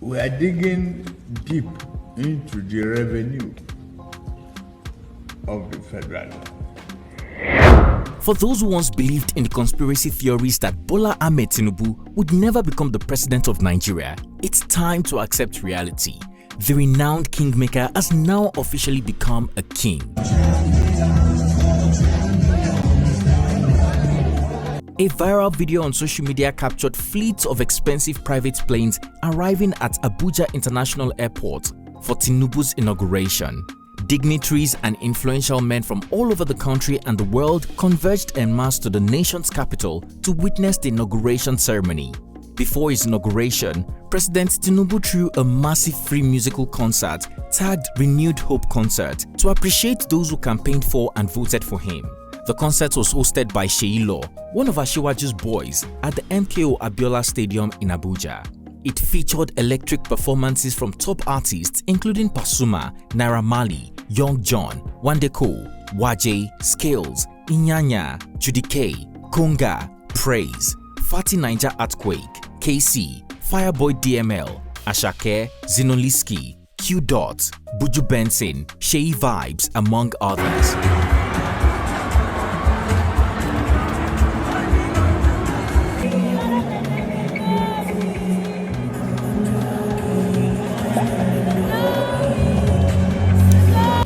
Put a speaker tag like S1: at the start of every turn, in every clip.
S1: we are digging deep into the revenue of the federal government.
S2: For those who once believed in the conspiracy theories that Bola Tinubu would never become the president of Nigeria, it's time to accept reality. The renowned kingmaker has now officially become a king. A viral video on social media captured fleets of expensive private planes arriving at Abuja International Airport for Tinubu's inauguration. Dignitaries and influential men from all over the country and the world converged en masse to the nation's capital to witness the inauguration ceremony. Before his inauguration, President Tinubu threw a massive free musical concert tagged Renewed Hope Concert to appreciate those who campaigned for and voted for him. The concert was hosted by Shettima, one of Asiwaju's boys, at the MKO Abiola Stadium in Abuja. It featured electric performances from top artists including Pasuma, Naira Marley, Young John, Wandeko, Waje, Scales, Inyanya, Judy K, Konga, Praise, Fati Niger Earthquake, KC, Fireboy DML, Ashake, Zinoliski, Q Dot, Buju Benson, Shea Vibes, among others.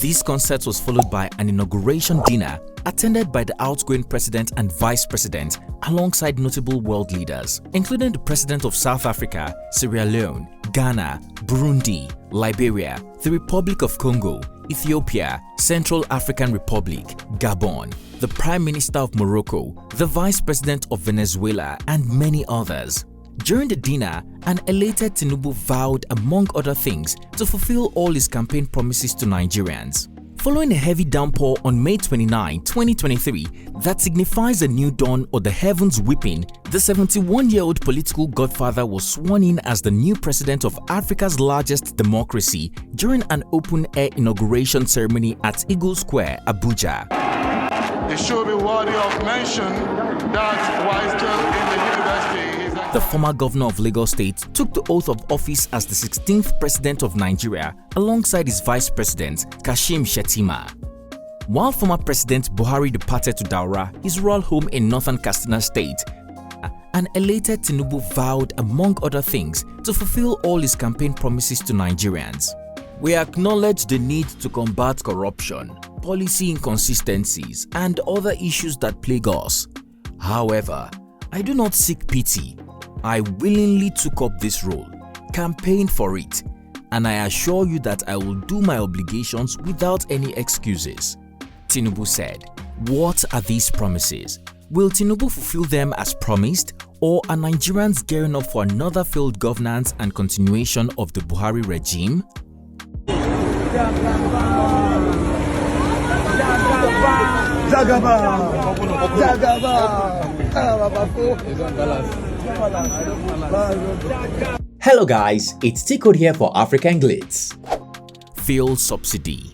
S2: This concert was followed by an inauguration dinner attended by the outgoing president and vice president alongside notable world leaders, including the president of South Africa, Sierra Leone, Ghana, Burundi, Liberia, the Republic of Congo, Ethiopia, Central African Republic, Gabon, the Prime Minister of Morocco, the Vice President of Venezuela, and many others. During the dinner, an elated Tinubu vowed, among other things, to fulfill all his campaign promises to Nigerians. Following a heavy downpour on May 29, 2023 that signifies a new dawn or the heavens weeping, the 71-year-old political godfather was sworn in as the new president of Africa's largest democracy during an open-air inauguration ceremony at Eagle Square, Abuja.
S3: It should be worthy of mention that while still in the university,
S2: the former governor of Lagos State took the oath of office as the 16th president of Nigeria alongside his vice president, Kashim Shettima. While former President Buhari departed to Daura, his royal home in northern Katsina State, an elated Tinubu vowed, among other things, to fulfill all his campaign promises to Nigerians. We acknowledge the need to combat corruption, policy inconsistencies, and other issues that plague us. However, I do not seek pity. I willingly took up this role, campaigned for it, and I assure you that I will do my obligations without any excuses. Tinubu said. What are these promises? Will Tinubu fulfill them as promised, or are Nigerians gearing up for another failed governance and continuation of the Buhari regime?
S4: Hello guys, it's T-Code here for African Glitz.
S2: Fuel subsidy.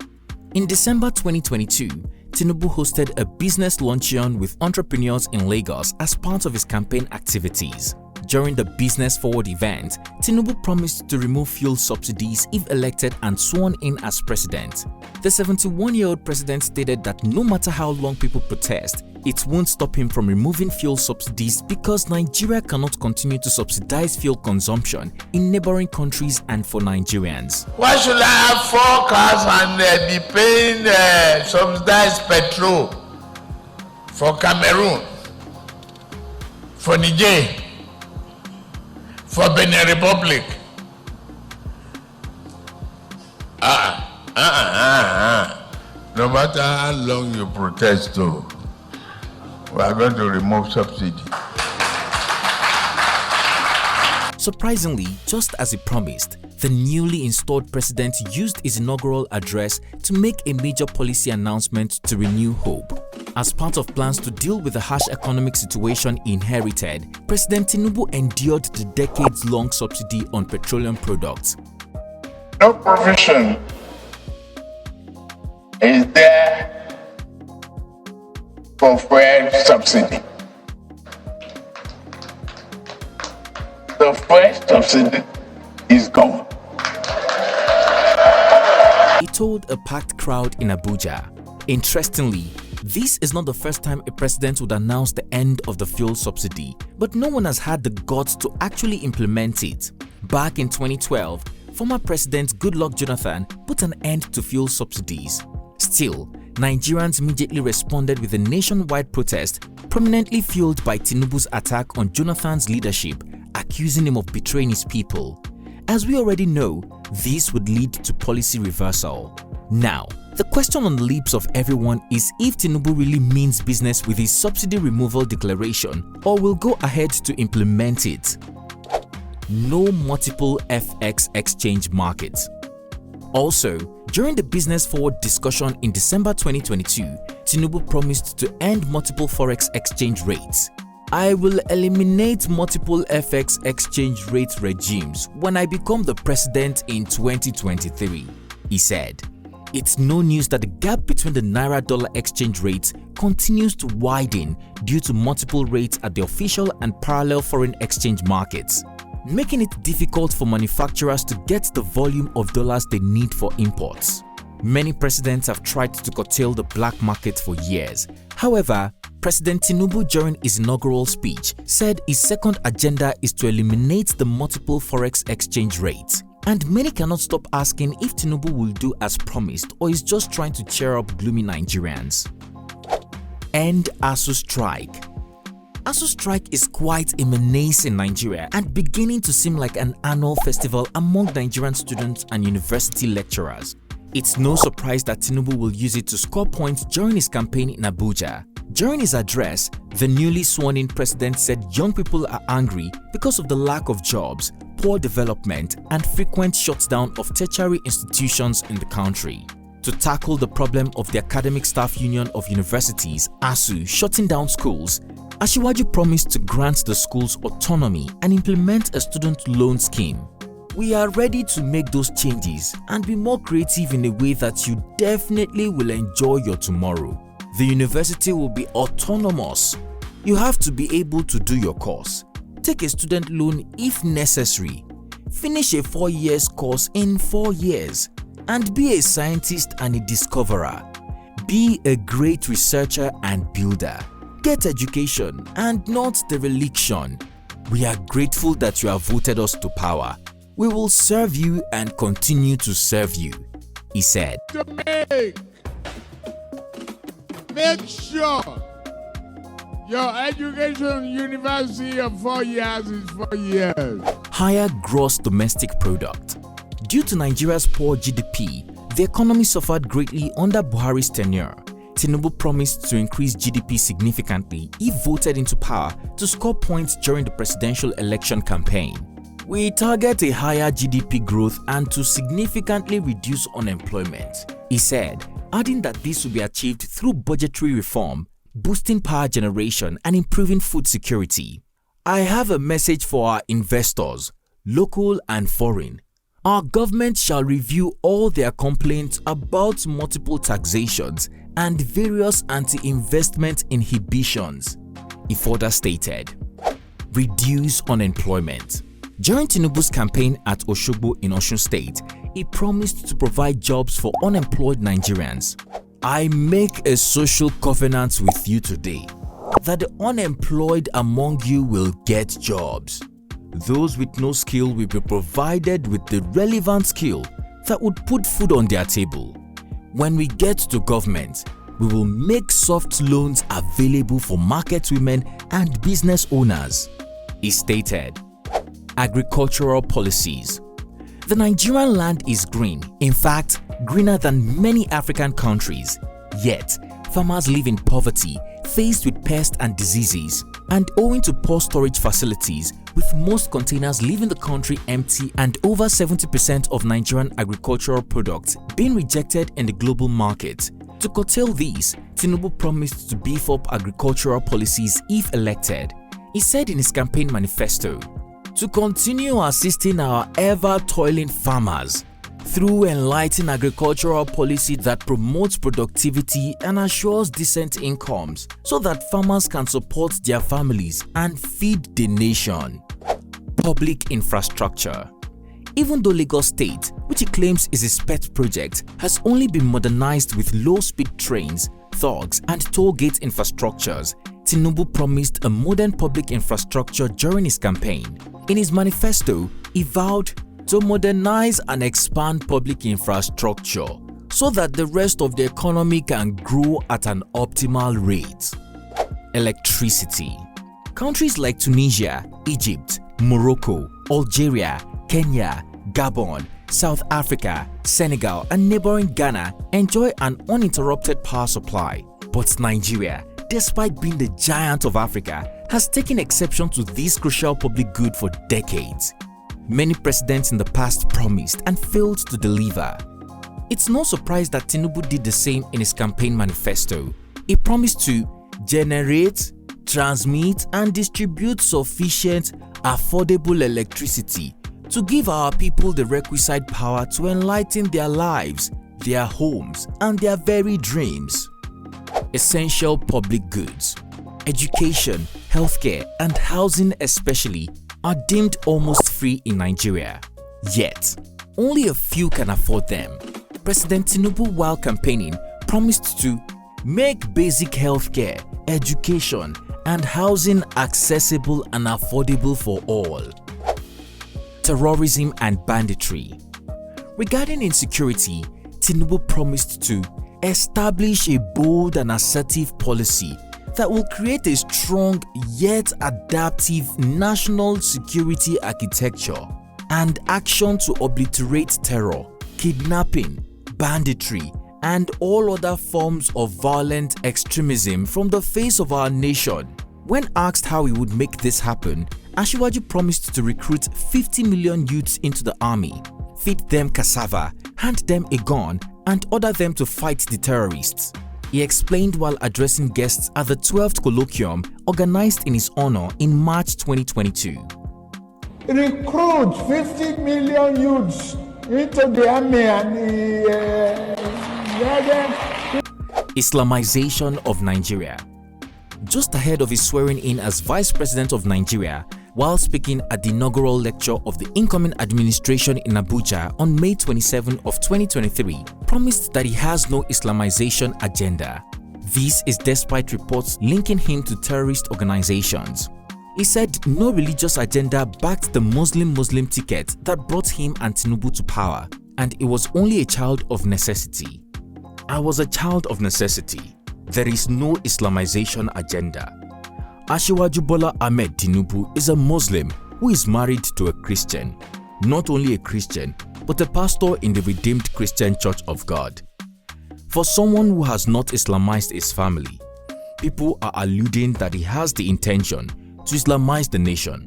S2: In December 2022, Tinubu hosted a business luncheon with entrepreneurs in Lagos as part of his campaign activities. During the Business Forward event, Tinubu promised to remove fuel subsidies if elected and sworn in as president. The 71-year-old president stated that no matter how long people protest, it won't stop him from removing fuel subsidies because Nigeria cannot continue to subsidize fuel consumption in neighboring countries and for Nigerians.
S1: Why should I have 4 cars and be paying subsidized petrol for Cameroon, for Niger, for Benin Republic? No matter how long you protest, though, we are going to remove subsidy.
S2: Surprisingly, just as he promised, the newly installed president used his inaugural address to make a major policy announcement to renew hope. As part of plans to deal with the harsh economic situation he inherited, President Tinubu endured the decades-long subsidy on petroleum products.
S1: No provision is there for fuel subsidy. The fuel subsidy is Come.
S2: He told a packed crowd in Abuja. Interestingly, this is not the first time a president would announce the end of the fuel subsidy, but no one has had the guts to actually implement it. Back in 2012, former President Goodluck Jonathan put an end to fuel subsidies. Still, Nigerians immediately responded with a nationwide protest, prominently fueled by Tinubu's attack on Jonathan's leadership, accusing him of betraying his people. As we already know, this would lead to policy reversal. Now, the question on the lips of everyone is if Tinubu really means business with his subsidy removal declaration or will go ahead to implement it. No multiple FX exchange markets. Also, during the Business Forward discussion in December 2022, Tinubu promised to end multiple forex exchange rates. I will eliminate multiple FX exchange rate regimes when I become the president in 2023, he said. It's no news that the gap between the Naira-dollar exchange rates continues to widen due to multiple rates at the official and parallel foreign exchange markets, making it difficult for manufacturers to get the volume of dollars they need for imports. Many presidents have tried to curtail the black market for years. However, President Tinubu during his inaugural speech said his second agenda is to eliminate the multiple forex exchange rates. And many cannot stop asking if Tinubu will do as promised or is just trying to cheer up gloomy Nigerians. End ASUU strike. ASUU strike is quite a menace in Nigeria and beginning to seem like an annual festival among Nigerian students and university lecturers. It's no surprise that Tinubu will use it to score points during his campaign in Abuja. During his address, the newly sworn-in president said young people are angry because of the lack of jobs, poor development, and frequent shutdown of tertiary institutions in the country. To tackle the problem of the Academic Staff Union of Universities, ASUU, shutting down schools, Asiwaju promised to grant the schools autonomy and implement a student loan scheme. We are ready to make those changes and be more creative in a way that you definitely will enjoy your tomorrow. The university will be autonomous. You have to be able to do your course. Take a student loan if necessary. Finish a 4-year course in 4 years. And be a scientist and a discoverer. Be a great researcher and builder. Get education and not dereliction. We are grateful that you have voted us to power. We will serve you and continue to serve you, he said.
S5: To make sure your education university of 4 years is 4 years.
S2: Higher gross domestic product. Due to Nigeria's poor GDP, the economy suffered greatly under Buhari's tenure. Tinubu promised to increase GDP significantly if voted into power to score points during the presidential election campaign. We target a higher GDP growth and to significantly reduce unemployment, he said, adding that this will be achieved through budgetary reform, boosting power generation and improving food security. I have a message for our investors, local and foreign. Our government shall review all their complaints about multiple taxations and various anti-investment inhibitions, he further stated. Reduce unemployment. During Tinubu's campaign at Osogbo in Osun State, he promised to provide jobs for unemployed Nigerians. I make a social covenant with you today that the unemployed among you will get jobs. Those with no skill will be provided with the relevant skill that would put food on their table. When we get to government, we will make soft loans available for market women and business owners, he stated. Agricultural policies. The Nigerian land is green, in fact, greener than many African countries. Yet, farmers live in poverty, faced with pests and diseases, and owing to poor storage facilities, with most containers leaving the country empty and over 70% of Nigerian agricultural products being rejected in the global market. To curtail these, Tinubu promised to beef up agricultural policies if elected. He said in his campaign manifesto, to continue assisting our ever-toiling farmers through enlightening agricultural policy that promotes productivity and assures decent incomes so that farmers can support their families and feed the nation. Public infrastructure. even though Lagos State, which he claims is his pet project, has only been modernized with low-speed trains, thugs, and toll gate infrastructures. Tinubu promised a modern public infrastructure during his campaign. In his manifesto, he vowed to modernize and expand public infrastructure so that the rest of the economy can grow at an optimal rate. Electricity. Countries like Tunisia, Egypt, Morocco, Algeria, Kenya, Gabon, South Africa, Senegal, and neighboring Ghana enjoy an uninterrupted power supply. But Nigeria, despite being the giant of Africa, has taken exception to this crucial public good for decades. Many presidents in the past promised and failed to deliver. It's no surprise that Tinubu did the same in his campaign manifesto. He promised to generate, transmit, and distribute sufficient, affordable electricity to give our people the requisite power to enlighten their lives, their homes, and their very dreams. Essential public goods, education, healthcare, and housing especially, are deemed almost free in Nigeria. Yet, only a few can afford them. President Tinubu, while campaigning, promised to make basic healthcare, education, and housing accessible and affordable for all. Terrorism and banditry. Regarding insecurity, Tinubu promised to establish a bold and assertive policy that will create a strong yet adaptive national security architecture and action to obliterate terror, kidnapping, banditry, and all other forms of violent extremism from the face of our nation. When asked how he would make this happen, Asiwaju promised to recruit 50 million youths into the army, feed them cassava, hand them a gun, and order them to fight the terrorists. He explained while addressing guests at the 12th colloquium organized in his honor in March 2022.
S5: Recruit 50 million youths into the army and
S2: Islamization of Nigeria. Just ahead of his swearing in as Vice President of Nigeria, while speaking at the inaugural lecture of the incoming administration in Abuja on May 27 of 2023, promised that he has no Islamization agenda. This is despite reports linking him to terrorist organizations. He said no religious agenda backed the Muslim ticket that brought him and Tinubu to power, and he was only a child of necessity. I was a child of necessity. There is no Islamization agenda. Asiwaju Bola Ahmed Tinubu is a Muslim who is married to a Christian. Not only a Christian, but a pastor in the Redeemed Christian Church of God. For someone who has not Islamized his family, people are alluding that he has the intention to Islamize the nation.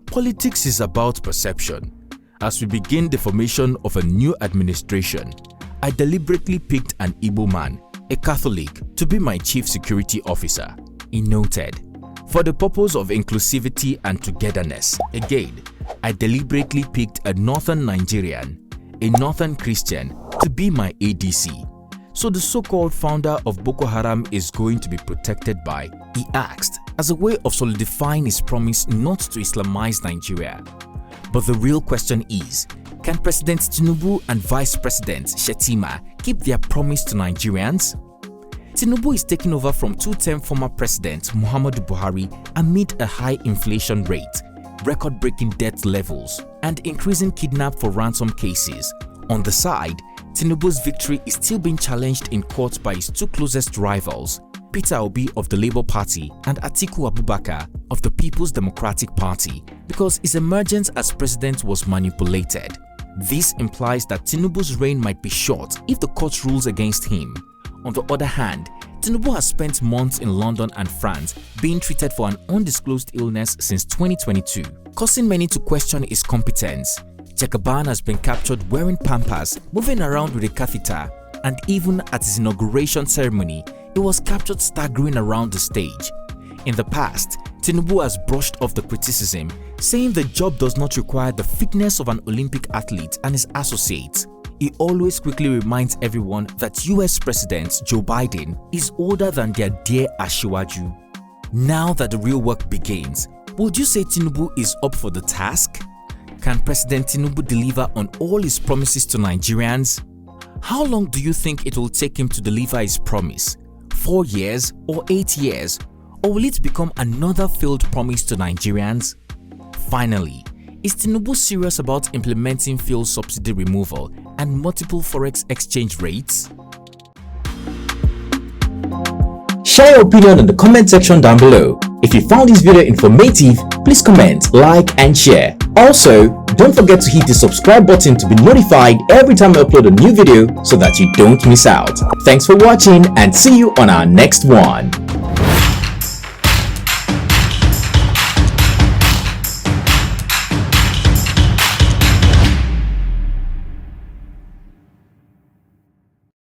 S2: Politics is about perception. As we begin the formation of a new administration, I deliberately picked an Igbo man, a Catholic, to be my chief security officer. He noted, for the purpose of inclusivity and togetherness, again, I deliberately picked a northern Nigerian, a northern Christian, to be my ADC. So the so-called founder of Boko Haram is going to be protected by, he asked, as a way of solidifying his promise not to Islamize Nigeria. But the real question is, can President Tinubu and Vice President Shettima keep their promise to Nigerians? Tinubu is taking over from two-term former President Muhammadu Buhari amid a high inflation rate, record-breaking debt levels, and increasing kidnap for ransom cases. On the side, Tinubu's victory is still being challenged in court by his two closest rivals, Peter Obi of the Labour Party and Atiku Abubakar of the People's Democratic Party, because his emergence as president was manipulated. This implies that Tinubu's reign might be short if the court rules against him. On the other hand, Tinubu has spent months in London and France being treated for an undisclosed illness since 2022, causing many to question his competence. Jagaban has been captured wearing pampers, moving around with a catheter, and even at his inauguration ceremony, he was captured staggering around the stage. In the past, Tinubu has brushed off the criticism, saying the job does not require the fitness of an Olympic athlete and his associates. He always quickly reminds everyone that US President Joe Biden is older than their dear Asiwaju. Now that the real work begins, would you say Tinubu is up for the task? Can President Tinubu deliver on all his promises to Nigerians? How long do you think it will take him to deliver his promise? 4 years or 8 years? Or will it become another failed promise to Nigerians? Finally, is Tinubu serious about implementing fuel subsidy removal and multiple forex exchange rates?
S4: Share your opinion in the comment section down below. If you found this video informative, please comment, like and share. Also, don't forget to hit the subscribe button to be notified every time I upload a new video so that you don't miss out. Thanks for watching and see you on our next one.